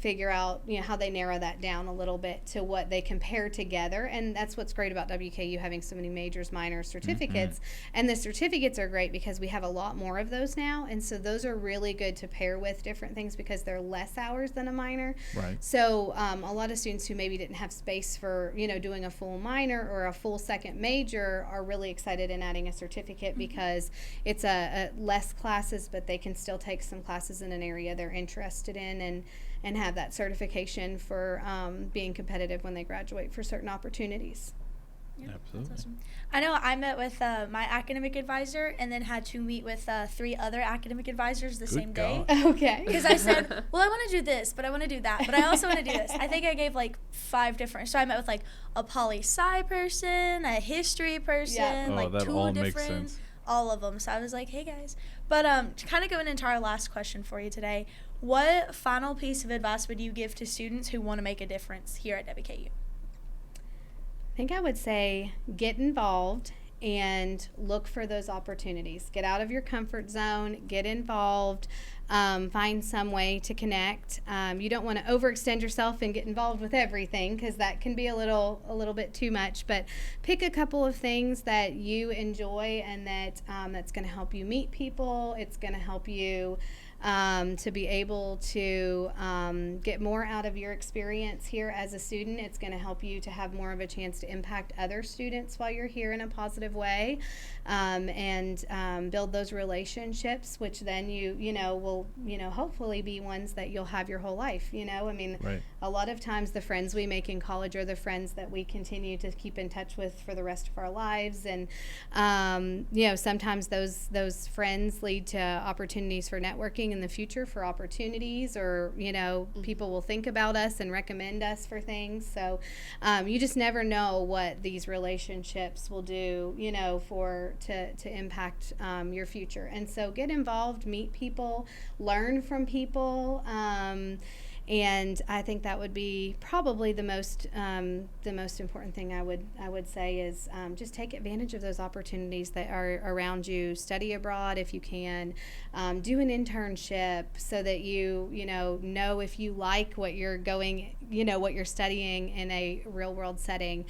figure out, how they narrow that down a little bit to what they compare together. And that's what's great about WKU having so many majors, minors, certificates. And the certificates are great because we have a lot more of those now. And so those are really good to pair with different things because they're less hours than a minor. Right. So a lot of students who maybe didn't have space for, doing a full minor or a full second major are really excited in adding a certificate because it's a less classes, but they can still take some classes in an area they're interested in and have that certification for being competitive when they graduate for certain opportunities. Yeah, absolutely. That's awesome. I know I met with my academic advisor and then had to meet with 3 other academic advisors the same day. Okay. Because I said, well, I want to do this, but I want to do that, but I also want to do this. I think I gave 5 different. So I met with a poli-sci person, a history person, that 2 all different. Makes sense. All of them. So I was like, hey guys. But kind of going into our last question for you today, what final piece of advice would you give to students who want to make a difference here at WKU? I think I would say get involved and look for those opportunities. Get out of your comfort zone, get involved, find some way to connect. You don't want to overextend yourself and get involved with everything because that can be a little bit too much, but pick a couple of things that you enjoy and that's going to help you meet people. It's going to help you to be able to get more out of your experience here as a student. It's going to help you to have more of a chance to impact other students while you're here in a positive way, and build those relationships, which then you will will, hopefully be ones that you'll have your whole life, I mean, Right. a lot of times the friends we make in college are the friends that we continue to keep in touch with for the rest of our lives. And, sometimes those friends lead to opportunities for networking in the future, for opportunities, or, people will think about us and recommend us for things. So you just never know what these relationships will do, to impact your future. And so get involved, meet people, learn from people. And I think that would be probably the most important thing I would say is just take advantage of those opportunities that are around you. Study abroad if you can. Do an internship so that you know if you like what you're what you're studying in a real world setting.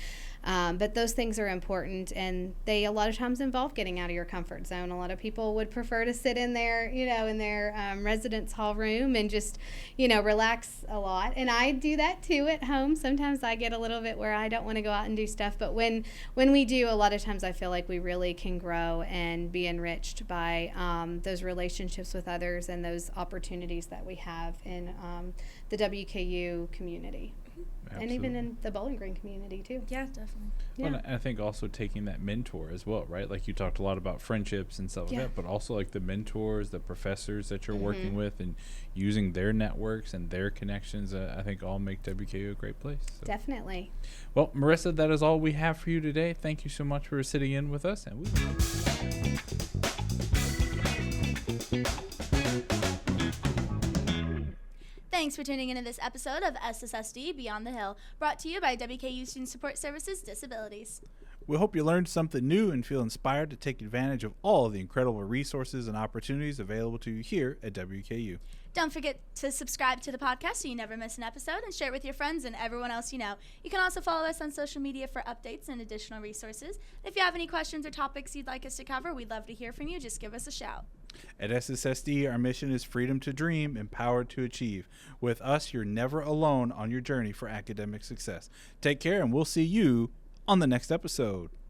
But those things are important, and they a lot of times involve getting out of your comfort zone. A lot of people would prefer to sit in their residence hall room and just relax a lot, and I do that too at home. Sometimes I get a little bit where I don't want to go out and do stuff, but when we do, a lot of times I feel like we really can grow and be enriched by those relationships with others and those opportunities that we have in the WKU community. Absolutely. And even in the Bowling Green community too. Yeah, definitely. Yeah. Well, and I think also taking that mentor as well, right? Like you talked a lot about friendships and stuff like that, but also like the mentors, the professors that you're working with, and using their networks and their connections, I think all make WKU a great place. So. Definitely. Well, Marrissa, that is all we have for you today. Thank you so much for sitting in with us, and we Thanks for tuning into this episode of SSS-D Beyond the Hill, brought to you by WKU Student Support Services Disabilities. We hope you learned something new and feel inspired to take advantage of all of the incredible resources and opportunities available to you here at WKU. Don't forget to subscribe to the podcast so you never miss an episode, and share it with your friends and everyone else you know. You can also follow us on social media for updates and additional resources. If you have any questions or topics you'd like us to cover, we'd love to hear from you. Just give us a shout. At SSS-D, our mission is freedom to dream, empowered to achieve. With us, you're never alone on your journey for academic success. Take care, and we'll see you on the next episode.